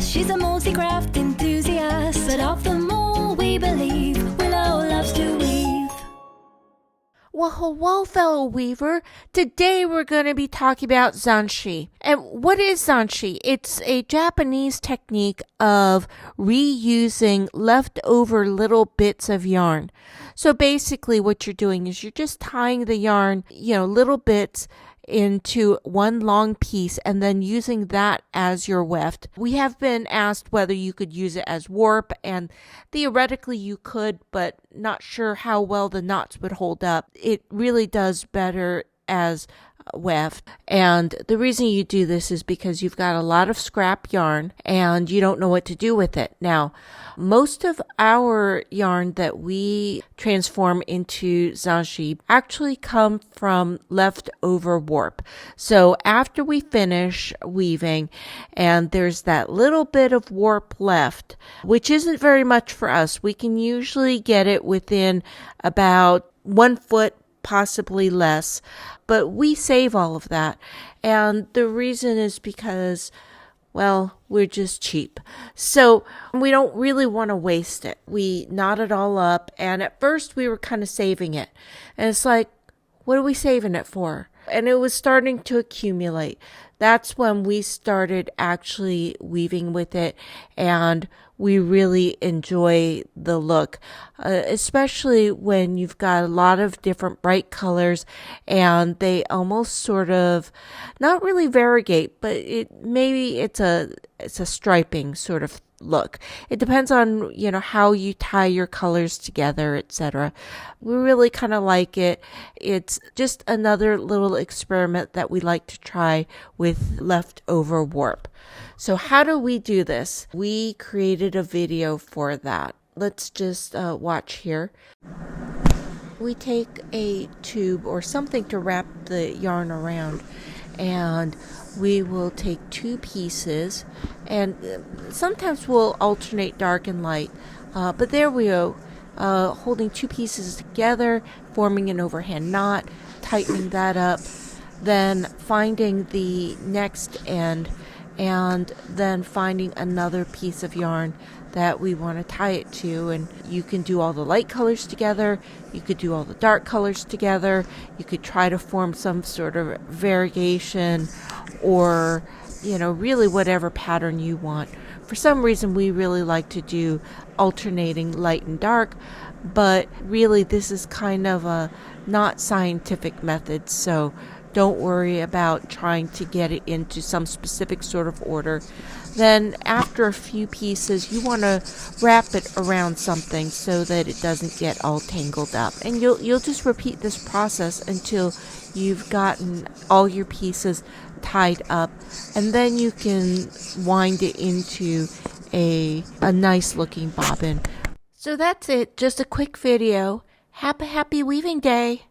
She's a multi-craft enthusiast, but of them all we believe Willow loves to weave. Well, hello, fellow weaver. Today we're going to be talking about Zanshi. And what is Zanshi? It's a Japanese technique of reusing leftover little bits of yarn. So basically what you're doing is you're just tying the yarn, little bits into one long piece and then using that as your weft. We have been asked whether you could use it as warp, and theoretically you could, but not sure how well the knots would hold up. It really does better as weft. And the reason you do this is because you've got a lot of scrap yarn and you don't know what to do with it. Now, most of our yarn that we transform into Zanshi actually come from leftover warp. So after we finish weaving and there's that little bit of warp left, which isn't very much for us, we can usually get it within about 1 foot, possibly less, but we save all of that. And the reason is because, well, we're just cheap. So we don't really want to waste it. We knot it all up, and at first we were kind of saving it. And it's like, what are we saving it for? And it was starting to accumulate. That's when we started actually weaving with it, and we really enjoy the look, especially when you've got a lot of different bright colors and they almost sort of, not really variegate, but it's a striping sort of look. It depends on, how you tie your colors together, etc. We really kind of like it. It's just another little experiment that we like to try with leftover warp. So how do we do this? We created a video for that. Let's just watch here. We take a tube or something to wrap the yarn around, and we will take 2 pieces, and sometimes we'll alternate dark and light, but there we go, holding 2 pieces together, forming an overhand knot, tightening that up, then finding the next end, and then finding another piece of yarn that we want to tie it to. And you can do all the light colors together, you could do all the dark colors together, you could try to form some sort of variation, or really whatever pattern you want. For some reason we really like to do alternating light and dark, but really this is kind of a not scientific method, so don't worry about trying to get it into some specific sort of order. Then after a few pieces, you want to wrap it around something so that it doesn't get all tangled up. And you'll just repeat this process until you've gotten all your pieces tied up, and then you can wind it into a nice looking bobbin. So that's it, just a quick video. Happy weaving day.